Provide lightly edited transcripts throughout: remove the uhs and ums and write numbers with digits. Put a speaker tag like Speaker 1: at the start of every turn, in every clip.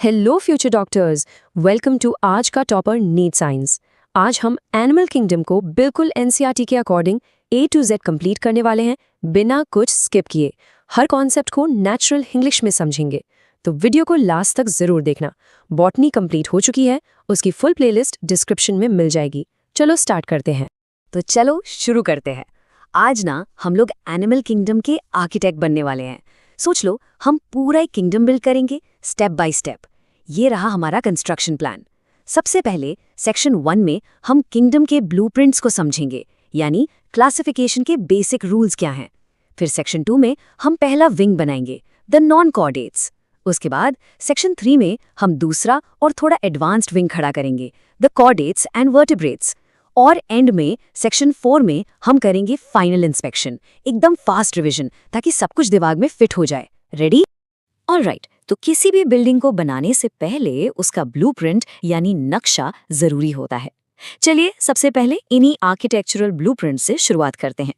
Speaker 1: Hello future doctors, welcome to आज का topper NEET science. आज हम एनिमल किंगडम को बिल्कुल एनसीईआरटी के according A to Z complete करने वाले हैं, बिना कुछ स्किप किए। हर कॉन्सेप्ट को नेचुरल इंग्लिश में समझेंगे, तो वीडियो को लास्ट तक जरूर देखना। बॉटनी कंप्लीट हो चुकी है, उसकी फुल प्लेलिस्ट डिस्क्रिप्शन में मिल जाएगी। चलो स्टार्ट करते हैं।
Speaker 2: तो चलो शुरू करते हैं। आज ना हम लोग एनिमल किंगडम के आर्किटेक्ट बनने वाले हैं। सोच लो, हम पूरा एक किंगडम बिल्ड करेंगे स्टेप बाय स्टेप। ये रहा हमारा कंस्ट्रक्शन प्लान। सबसे पहले सेक्शन 1 में हम किंगडम के ब्लूप्रिंट्स को समझेंगे, यानी क्लासिफिकेशन के बेसिक रूल्स क्या हैं। फिर सेक्शन 2 में हम पहला विंग बनाएंगे, द नॉन कॉर्डेट्स। उसके बाद सेक्शन 3 में हम दूसरा और थोड़ा एडवांस्ड विंग खड़ा करेंगे, द कॉर्डेट्स एंड वर्टिब्रेट्स। और एंड में सेक्शन 4 में हम करेंगे फाइनल इंस्पेक्शन, एकदम फास्ट रिवीजन, ताकि सब कुछ दिमाग में फिट हो जाए। रेडी? ऑलराइट, तो किसी भी बिल्डिंग को बनाने से पहले उसका ब्लूप्रिंट यानी नक्शा जरूरी होता है। चलिए सबसे पहले इन्हीं आर्किटेक्चरल ब्लूप्रिंट से शुरुआत करते हैं।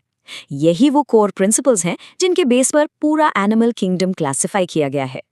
Speaker 2: यही वो कोर प्रिंसिपल्स हैं जिनके बेस पर पूरा एनिमल किंगडम क्लासिफाई किया गया है।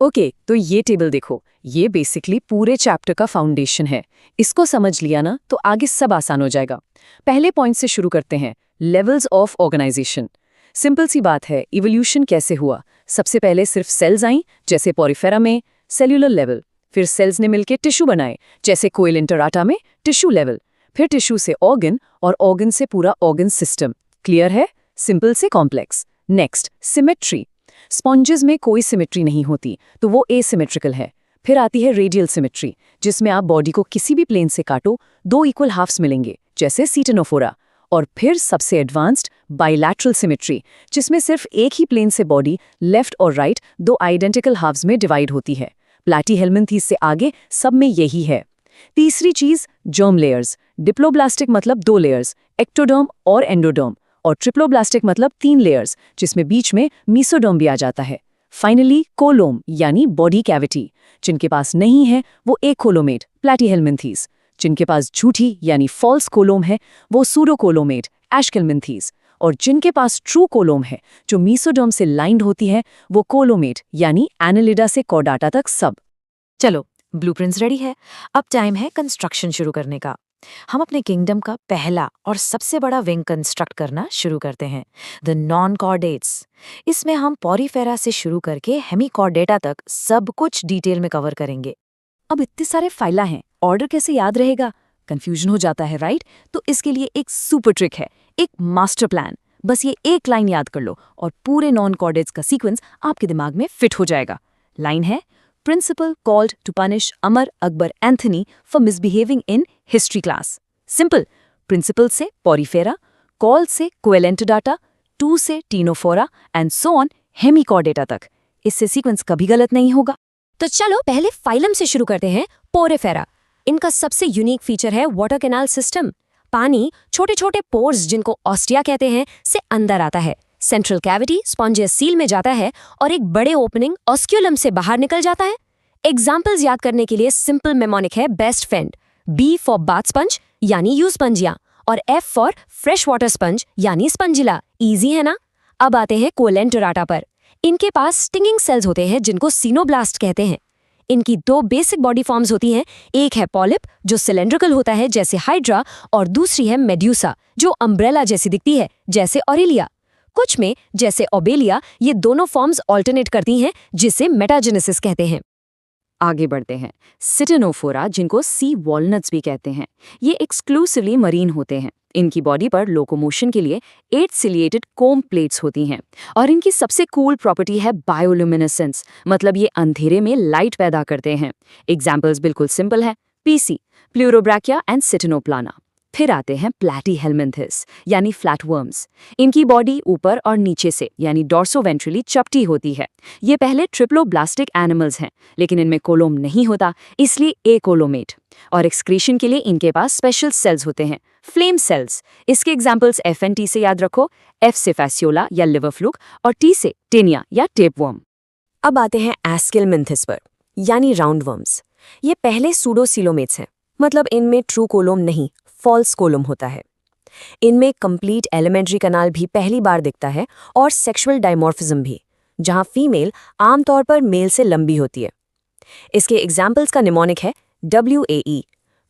Speaker 1: ओके, तो ये टेबल देखो, ये बेसिकली पूरे चैप्टर का फाउंडेशन है। इसको समझ लिया ना, तो आगे सब आसान हो जाएगा। पहले पॉइंट से शुरू करते हैं, लेवल्स ऑफ ऑर्गेनाइजेशन। सिंपल सी बात है, इवोल्यूशन कैसे हुआ। सबसे पहले सिर्फ सेल्स आई, जैसे पॉरीफेरा में सेल्यूलर लेवल। फिर सेल्स ने मिलकर टिश्यू बनाए, जैसे कोइलेंटराटा में टिश्यू लेवल। फिर टिश्यू से ऑर्गन, और ऑर्गन से पूरा ऑर्गन सिस्टम। क्लियर है? सिंपल से कॉम्प्लेक्स। Next, symmetry. स्पॉन्जेस में कोई सिमेट्री नहीं होती, तो वो एसिमेट्रिकल है। फिर आती है रेडियल सिमेट्री, जिसमें आप बॉडी को किसी भी प्लेन से काटो, 2 इक्वल हाफ्स मिलेंगे, जैसे सीटेनोफोरा। और फिर सबसे एडवांस्ड बाइलैटरल सिमेट्री, जिसमें सिर्फ एक ही प्लेन से बॉडी लेफ्ट और राइट 2 आइडेंटिकल हाफ्स में डिवाइड होती है। प्लैटीहेल्मिन्थीज से आगे सब में यही है। तीसरी चीज, जर्म लेयर्स। डिप्लोब्लास्टिक मतलब 2 लेयर्स, एक्टोडर्म और एंडोडर्म। और ट्रिप्लोब्लास्टिक मतलब 3 लेयर्स, जिसमें बीच में मीसोडर्म भी आ जाता है। फाइनली कोलोम यानी बॉडी कैविटी। जिनके पास नहीं है वो एकोलोमेट प्लैटीहेल्मिन्थीज। जिनके पास झूठी यानी फॉल्स कोलोम है वो सूडोकोलोमेट एशकेल्मिन्थीज। और जिनके पास ट्रू कोलोम है, जो मीसोडर्म से लाइंड होती है, वो कोलोमेट यानी एनालिडा से कॉर्डाटा तक सब।
Speaker 2: चलो, ब्लूप्रिंट्स रेडी है। अब टाइम है कंस्ट्रक्शन शुरू करने का। हम अपने किंगडम का पहला और सबसे बड़ा विंग कंस्ट्रक्ट करना शुरू करते हैं, द नॉन कॉर्डेट्स। इसमें हम पॉरीफेरा से शुरू करके हेमीकॉर्डेटा तक सब कुछ डिटेल में कवर करेंगे। अब इतने सारे फाइला हैं, ऑर्डर कैसे याद रहेगा? कंफ्यूजन हो जाता है, राइट? तो इसके लिए एक सुपर ट्रिक है, एक मास्टर प्लान। बस ये एक लाइन याद कर लो और पूरे नॉन कॉर्डेट्स का सीक्वेंस आपके दिमाग में फिट हो जाएगा। लाइन है, Principal called to punish Amar Akbar Anthony for misbehaving in history class. Simple. Principal से Porifera, call से Coelentodata, to से Ctenophora and so on Hemichordata तक। इससे सीक्वेंस कभी गलत नहीं होगा।
Speaker 1: तो चलो पहले फाइलम से शुरू करते हैं, पोरेफेरा। इनका सबसे यूनिक फीचर है वाटर कैनाल सिस्टम। पानी छोटे छोटे पोर्स, जिनको ऑस्टिया कहते हैं, से अंदर आता है। सेंट्रल कैविटी स्पॉन्जियस सील में जाता है और एक बड़े ओपनिंग ऑस्क्यूलम से बाहर निकल जाता है। एग्जाम्पल्स याद करने के लिए सिंपल मेमोनिक है best friend, B for bath sponge यानी यू स्पंजिया, और F for fresh water sponge यानी स्पंजिला। इजी है ना? अब आते हैं कोलेंटोराटा पर। इनके पास स्टिंगिंग सेल्स होते हैं, जिनको सीनोब्लास्ट कहते हैं। इनकी 2 बेसिक बॉडी फॉर्म्स होती हैं। एक है पॉलिप, जो सिलेंड्रिकल होता है जैसे हाइड्रा, और दूसरी है मेड्यूसा, जो अम्ब्रेला जैसी दिखती है जैसे ऑरेलिया। कुछ में जैसे ओबेलिया ये दोनों फॉर्म्स ऑल्टरनेट करती हैं, जिसे मेटाजेनेसिस कहते हैं।
Speaker 2: आगे बढ़ते हैं, सिटेनोफोरा, जिनको सी वॉलनट्स भी कहते हैं। ये एक्सक्लूसिवली मरीन होते हैं। इनकी बॉडी पर लोकोमोशन के लिए 8 सिलिएटेड कोम प्लेट्स होती हैं। और इनकी सबसे कूल प्रॉपर्टी है बायोल्यूमिनेसेंस, मतलब ये अंधेरे में लाइट पैदा करते हैं। एग्जाम्पल्स बिल्कुल सिंपल है, पीसी, प्लूरोब्रैकिया एंड सिटेनोप्लाना। फिर आते हैं प्लैटीहेल्मिन्थिस यानी फ्लैटवर्म्स। इनकी बॉडी ऊपर और नीचे से यानी डॉर्सोवेंट्रली चपटी होती है। ये पहले ट्रिप्लोब्लास्टिक एनिमल्स हैं, लेकिन इनमें कोलोम नहीं होता, इसलिए एकोलोमेट। और एक्सक्रीशन के लिए इनके पास स्पेशल सेल्स होते हैं, फ्लेम सेल्स। इसके एग्जाम्पल्स एफ एंड टी से याद रखो, एफ से फैसियोला या लिवर फ्लूक, और टी से टेनिया या टेपवर्म।
Speaker 1: अब आते हैं एस्केल्मिन्थिस पर, यानी राउंडवर्म्स। ये पहले सूडोसिलोमेट्स हैं, मतलब इनमें ट्रू कोलोम नहीं, फॉल्स कोलोम होता है। इनमें कंप्लीट एलिमेंट्री कनाल भी पहली बार दिखता है, और सेक्सुअल डायमॉर्फिज्म भी, जहां फीमेल आमतौर पर मेल से लंबी होती है।
Speaker 2: इसके एग्जाम्पल्स का निमोनिक है WAE,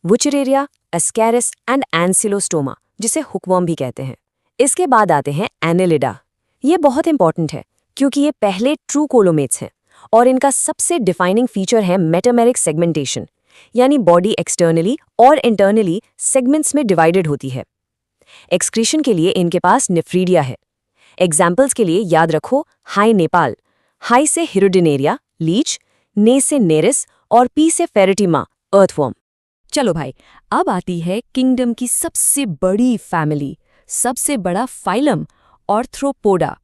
Speaker 2: वुचरेरिया, एस्कैरिस एंड एंसिलोस्टोमा, जिसे हुकवर्म भी कहते हैं। इसके बाद आते हैं एनेलिडा। ये बहुत इंपॉर्टेंट है क्योंकि ये पहले ट्रू कोलोमेट्स हैं और इनका सबसे डिफाइनिंग फीचर है मेटामेरिक सेगमेंटेशन, यानी बॉडी एक्सटर्नली और इंटरनली सेगमेंट्स में डिवाइडेड होती है। एक्सक्रीशन के लिए इनके पास नेफ्रीडिया है। एग्जाम्पल्स के लिए याद रखो हाई नेपाल, हाई से हिरोडिनेरिया लीच, ने से नेरिस और पी से फेरेटिमा अर्थवर्म। चलो भाई, अब आती है किंगडम की सबसे बड़ी फैमिली, सबसे बड़ा फाइलम, आर्थ्रोपोडा।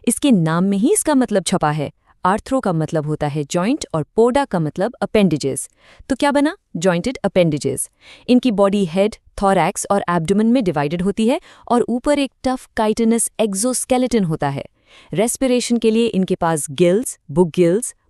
Speaker 2: इसके नाम में ही इसका मतलब छपा है। आर्थ्रो का मतलब होता है जॉइंट और पोडा का मतलब अपेंडिजेस। तो क्या बना? Jointed appendages. इनकी बॉडी हेड, थोरैक्स और एब्डोमेन में डिवाइडेड होती है और ऊपर एक टफ काइटिनस एक्सोस्केलेटन होता है। रेस्पिरेशन के लिए इनके पास गिल्स,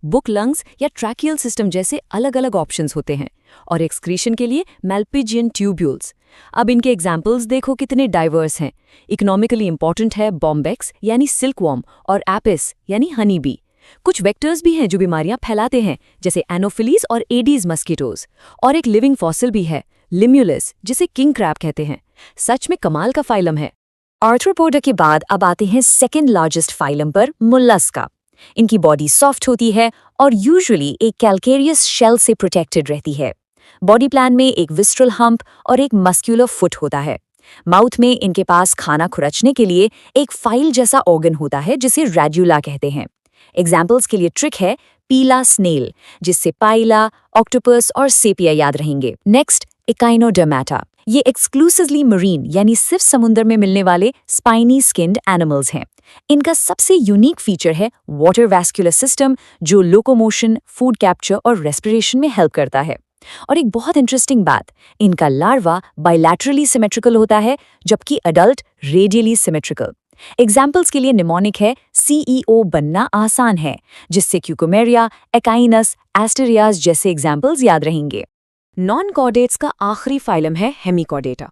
Speaker 2: बुक लंग्स या ट्रैकियल सिस्टम जैसे अलग अलग ऑप्शंस होते हैं, और एक्सक्रीशन के लिए मैल्पिजियन ट्यूब्यूल्स। अब इनके एग्जाम्पल्स देखो कितने डाइवर्स हैं। इकोनॉमिकली इंपॉर्टेंट है बॉम्बेक्स यानी सिल्कवॉर्म और एपिस यानी हनी बी। कुछ वेक्टर्स भी हैं जो बीमारियां फैलाते हैं, जैसे एनोफिलीज और एडीज मस्कीटोज। और एक लिविंग फॉसिल भी है, लिम्यूलस, जिसे किंग क्रैब कहते हैं। सच में कमाल का फाइलम है। आर्थ्रोपोडा के बाद अब आते हैं सेकेंड लार्जेस्ट फाइलम पर, मोलस्का। इनकी बॉडी सॉफ्ट होती है और यूजुअली एक कैल्केरियस शेल से प्रोटेक्टेड रहती है। बॉडी प्लान में एक विस्ट्रल हम्प और एक मस्क्यूलर फुट होता है। माउथ में इनके पास खाना खुरचने के लिए एक फाइल जैसा ऑर्गन होता है जिसे रेड्यूला कहते हैं। एग्जाम्पल्स के लिए ट्रिक है पीला स्नेल, जिससे पाइला, ऑक्टोपस और सेपिया याद रहेंगे। Next, Echinodermata. ये एक्सक्लूसिवली मरीन यानी सिर्फ समुद्र में मिलने वाले स्पाइनी स्किन्ड एनिमल्स हैं। इनका सबसे यूनिक फीचर है वाटर वैस्कुलर सिस्टम, जो लोकोमोशन, फूड कैप्चर और रेस्पिरेशन में हेल्प करता है। और एक बहुत इंटरेस्टिंग बात, इनका लार्वा बाइलैटरली सिमेट्रिकल होता है जबकि अडल्ट रेडियली सिमेट्रिकल। एग्जाम्पल्स के लिए निमोनिक है CEO बनना आसान है, जिससे क्यूकोमेरिया, एकाइनस, एस्टेरियाज जैसे एग्जाम्पल्स याद रहेंगे। नॉन कॉर्डेट्स का आखिरी फाइलम है हेमिकॉर्डेटा।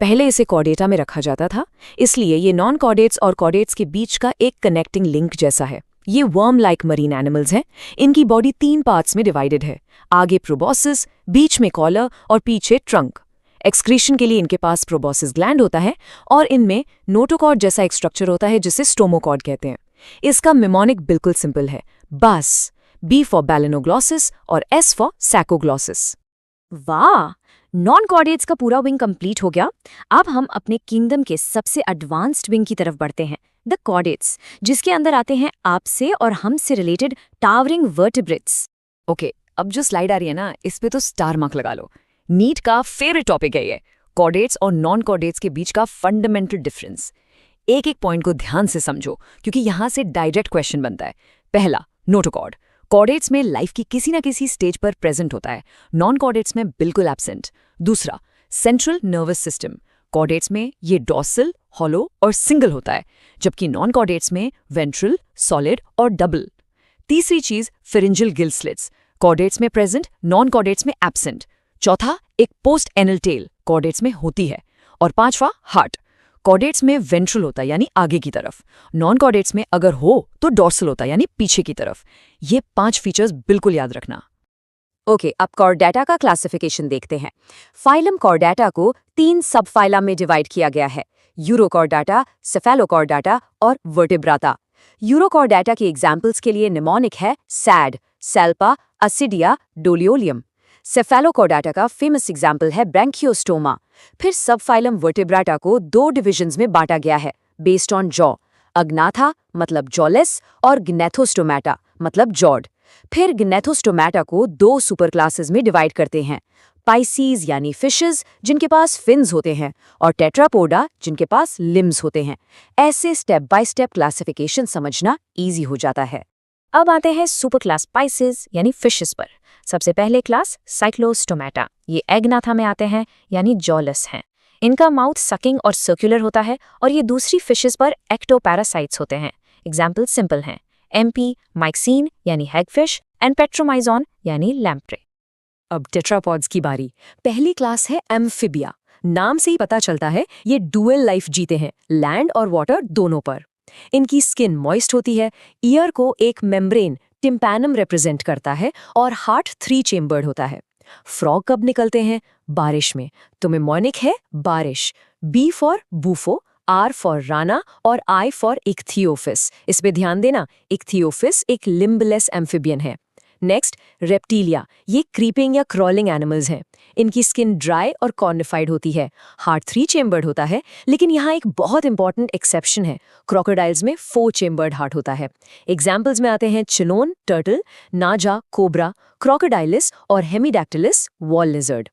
Speaker 2: पहले इसे कॉर्डेटा में रखा जाता था, इसलिए ये नॉन कॉर्डेट्स और कॉर्डेट्स के बीच का एक कनेक्टिंग लिंक जैसा है। ये वर्म लाइक मरीन एनिमल्स हैं। इनकी बॉडी 3 पार्ट्स में डिवाइडेड है, आगे प्रोबॉसिस, बीच में कॉलर और पीछे ट्रंक। एक्सक्रीशन के लिए इनके पास प्रोबॉसिस ग्लैंड होता है और इनमें नोटोकॉर्ड जैसा एक स्ट्रक्चर होता है जिसे स्टोमोकॉर्ड कहते हैं। इसका मिमोनिक बिल्कुल सिंपल है, बस B फॉर बैलेनोग्लॉसिस और S फॉर सैकोग्लॉसिस।
Speaker 3: वाह, नॉन कॉर्डेट्स का पूरा विंग कंप्लीट हो गया। अब हम अपने किंगडम के सबसे एडवांस्ड विंग की तरफ बढ़ते हैं, द कॉर्डेट्स, जिसके अंदर आते हैं आपसे और हमसे रिलेटेड टावरिंग वर्टिब्रेट्स।
Speaker 1: ओके, अब जो स्लाइड आ रही है ना, इस पे तो स्टार मार्क लगा लो। नीट का फेवरेट टॉपिक है ये, कॉर्डेट्स और नॉन कॉर्डेट्स के बीच का फंडामेंटल डिफरेंस। एक एक पॉइंट को ध्यान से समझो क्योंकि यहां से डायरेक्ट क्वेश्चन बनता है। पहला, नोटोकॉर्ड। कॉर्डेट्स में लाइफ की किसी ना किसी स्टेज पर प्रेजेंट होता है, नॉन कॉर्डेट्स में बिल्कुल एब्सेंट। दूसरा, सेंट्रल नर्वस सिस्टम। कॉर्डेट्स में ये डॉर्सल, हॉलो और सिंगल होता है, जबकि नॉन कॉर्डेट्स में वेंट्रल, सॉलिड और डबल। तीसरी चीज, फेरिंजियल गिल स्लिट्स। कॉर्डेट्स में प्रेजेंट, नॉन कॉर्डेट्स में एब्सेंट। चौथा, एक पोस्ट एनल टेल कॉर्डेट्स में होती है। और पांचवा, हार्ट। कॉर्डेट्स में वेंट्रल होता है यानी आगे की तरफ, नॉन कॉर्डेट्स में अगर हो तो डॉर्सल होता है यानी पीछे की तरफ। ये 5 फीचर्स बिल्कुल याद रखना।
Speaker 3: ओके, अब कॉर्डेटा का क्लासिफिकेशन देखते हैं। फाइलम कॉर्डेटा को 3 सब फाइलम में डिवाइड किया गया है, यूरोकॉर्डेटा, सेफेलोकॉर्डेटा और वर्टिब्राटा। यूरोकॉर्डेटा के एग्जाम्पल्स के लिए निमोनिक है सैड, सेल्पा, असिडिया, डोलियोलियम। सेफेलोकॉर्डेटा का फेमस एग्जाम्पल है ब्रैंकियोस्टोमा। फिर सब फाइलम वर्टिब्राटा को 2 डिविजन्स में बांटा गया है बेस्ड ऑन जॉ, अग्नाथा मतलब जॉलेस और ग्नेथोस्टोमेटा मतलब जॉड। फिर ग्नेथोस्टोमेटा को 2 सुपर क्लासेस में डिवाइड करते हैं, पाइसीज यानी फिशेस जिनके पास फिन्स होते हैं और टेट्रापोडा जिनके पास लिम्स होते हैं। ऐसे स्टेप बाय स्टेप क्लासिफिकेशन समझना इजी हो जाता है। अब आते हैं सुपर क्लास पाइसेस यानी फिशेस पर। सबसे पहले क्लास साइक्लोस्टोमेटा, ये एग्नाथा में आते हैं यानी जॉलेस हैं। इनका माउथ सकिंग और सर्कुलर होता है और ये दूसरी फिशेस पर एक्टोपैरासाइट्स होते हैं। एग्जाम्पल सिंपल हैं, MP, माइक्सीन यानी हैगफिश एंड पेट्रोमाइजॉन यानी लैम्प्रे।
Speaker 1: अब टेट्रापॉड्स की बारी। पहली क्लास है एम्फिबिया। नाम से ही पता चलता है ये डुअल लाइफ जीते हैं, लैंड और वाटर दोनों पर। इनकी स्किन मॉइस्ट होती है, ईयर को एक मेम्ब्रेन टिम्पैनम रिप्रेजेंट करता है और हार्ट 3 चेम्बर्ड होता है। फ्रॉग कब निकलते हैं? बारिश में। तो मेमोनिक है बारिश, B for Bufo, R for Rana और आई फॉर इक्थियोफिस। इस पे ध्यान देना, इक्थियोफिस एक लिम्बलेस एम्फिबियन है। Next, reptilia. ये क्रीपिंग या क्रॉलिंग एनिमल्स हैं। इनकी स्किन ड्राई और कॉर्निफाइड होती है। हार्ट 3 चेम्बर्ड होता है, लेकिन यहाँ एक बहुत इंपॉर्टेंट एक्सेप्शन है। क्रोकोडाइल्स में 4 चेम्बर्ड हार्ट होता है। एग्जाम्पल्स में आते हैं चिलोन, टर्टल, नाजा, कोबरा, क्रोकोडाइलिस और Hemidactylus, wall lizard.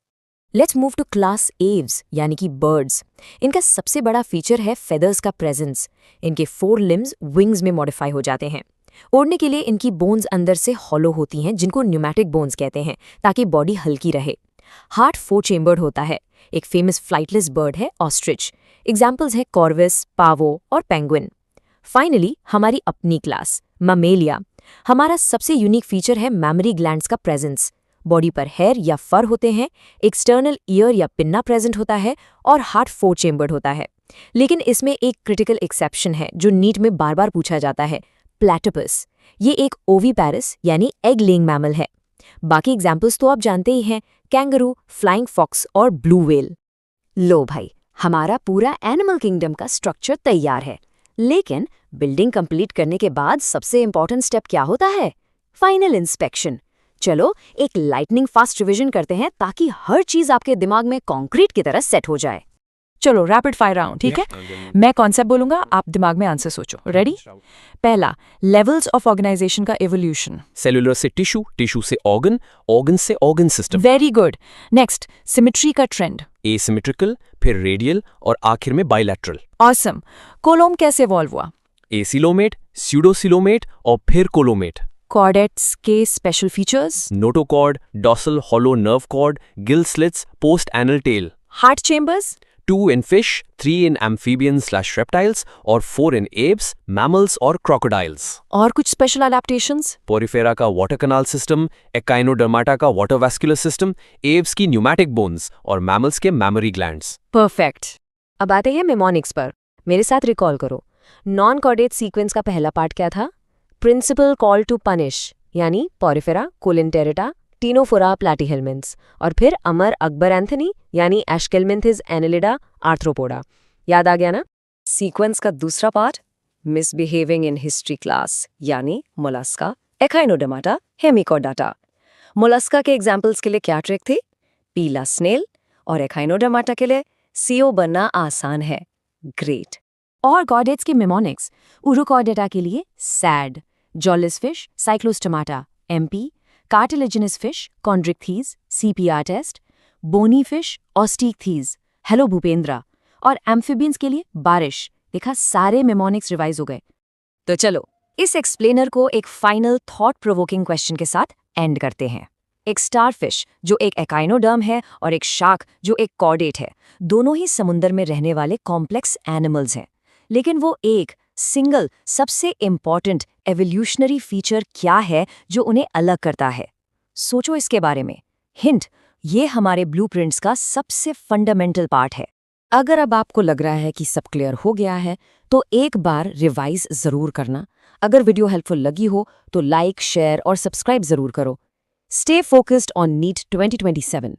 Speaker 3: Let's move to class Aves यानी कि बर्ड्स। इनका सबसे बड़ा फीचर है फेदर्स का प्रेजेंस। इनके 4 लिम्स विंग्स में मॉडिफाई हो जाते हैं। उड़ने के लिए इनकी बोन्स अंदर से हॉलो होती हैं, जिनको न्यूमैटिक बोन्स कहते हैं, ताकि बॉडी हल्की रहे। हार्ट 4 चेम्बर्ड होता है। एक फेमस फ्लाइटलेस बर्ड है ऑस्ट्रिच। एग्जाम्पल्स है कॉर्विस, पावो और पेंगुइन। फाइनली हमारी अपनी क्लास ममेलिया। हमारा सबसे यूनिक फीचर है मैमरी ग्लैंड्स का प्रेजेंस। बॉडी पर हेयर या फर होते हैं, एक्सटर्नल ईयर या पिन्ना प्रेजेंट होता है और हार्ट 4 चेम्बर्ड होता है। लेकिन इसमें एक क्रिटिकल एक्सेप्शन है जो नीट में बार बार पूछा जाता है, प्लैटिपस। ये एक ओवीपैरस यानी एग लेइंग मैमल है। बाकी एग्जाम्पल्स तो आप जानते ही हैं, कैंगरू, फ्लाइंग फॉक्स और ब्लू व्हेल।
Speaker 2: लो भाई, हमारा पूरा एनिमल किंगडम का स्ट्रक्चर तैयार है। लेकिन बिल्डिंग कंप्लीट करने के बाद सबसे इंपॉर्टेंट स्टेप क्या होता है? Final inspection. चलो एक लाइटनिंग फास्ट रिवीजन करते हैं ताकि हर चीज आपके दिमाग में कंक्रीट की तरह सेट हो जाए।
Speaker 1: चलो रैपिड फायर राउंड, ठीक है? मैं कॉन्सेप्ट बोलूंगा, आप दिमाग में आंसर सोचो। रेडी? पहला, लेवल्स ऑफ ऑर्गेनाइजेशन का एवोल्यूशन।
Speaker 4: सेलुलर से टिश्यू, टिश्यू से ऑर्गन, ऑर्गन से organ system.
Speaker 1: Very good. Next, symmetry का ट्रेंड।
Speaker 4: एसिमेट्रिकल, फिर रेडियल और आखिर में बाइलैटरल।
Speaker 1: ऑसम। कोलोम कैसे इवॉल्व हुआ?
Speaker 4: एसिलोमेट, स्यूडोसिलोमेट और फिर कोलोमेट।
Speaker 1: कॉर्डेट्स के special features.
Speaker 4: Notochord, dorsal hollow nerve cord, gill slits, post anal tail.
Speaker 1: Heart chambers.
Speaker 4: 2 in fish, 3 in amphibians/reptiles और 4 in apes, mammals और crocodiles।
Speaker 1: और कुछ स्पेशल अडैप्टेशंस।
Speaker 4: पोरिफेरा का वाटर कनाल सिस्टम, एकाइनोडर्माटा का water vascular system, Aves की pneumatic bones और mammals के memory glands.
Speaker 1: Perfect.
Speaker 2: अब आते हैं मेमोनिक्स पर। मेरे साथ रिकॉल करो। नॉन कॉर्डेट सीक्वेंस का पहला पार्ट क्या था? प्रिंसिपल कॉल टू पनिश, यानी पोरिफेरा, कोलिनटेरेटा, टीनोफोरा, प्लैटीहेलमिन्थ्स। और फिर अमर अकबर एंथनी यानी एशकेलमिन्थिस एनिलिडा, आर्थ्रोपोडा। याद आ गया ना?
Speaker 1: सीक्वेंस का दूसरा part, misbehaving in history class, यानी मोलस्का, एकाइनोडर्माटा, हेमिकोडाटा। मोलस्का के एग्जाम्पल्स के लिए क्या ट्रिक थी? पीला स्नेल। और एकाइनोडर्माटा के लिए सीओ बनना आसान है। ग्रेट।
Speaker 2: और कॉर्डेट्स के मेमोनिक्स, उरोकॉर्डेटा के लिए sad, jawless fish, cyclostomata, MP, cartilaginous fish, chondrichthyes, CPR test, bony fish, osteichthyes, hello Bhupendra. और एम्फिबियंस के लिए बारिश। देखा, सारे मेमोनिक्स रिवाइज हो गए।
Speaker 1: तो चलो इस एक्सप्लेनर को एक फाइनल थॉट प्रोवोकिंग क्वेश्चन के साथ एंड करते हैं। एक स्टारफिश जो एक एकाइनोडर्म है और एक शार्क जो एक कॉर्डेट है, दोनों ही समुद्र में रहने वाले कॉम्प्लेक्स एनिमल्स हैं। लेकिन वो एक सिंगल सबसे इंपॉर्टेंट एवोल्यूशनरी फीचर क्या है जो उन्हें अलग करता है? सोचो इसके बारे में। हिंट, ये हमारे ब्लूप्रिंट्स का सबसे फंडामेंटल पार्ट है। अगर अब आपको लग रहा है कि सब क्लियर हो गया है, तो एक बार रिवाइज जरूर करना। अगर वीडियो हेल्पफुल लगी हो तो लाइक, शेयर और सब्सक्राइब जरूर करो। Stay focused on NEET 2027।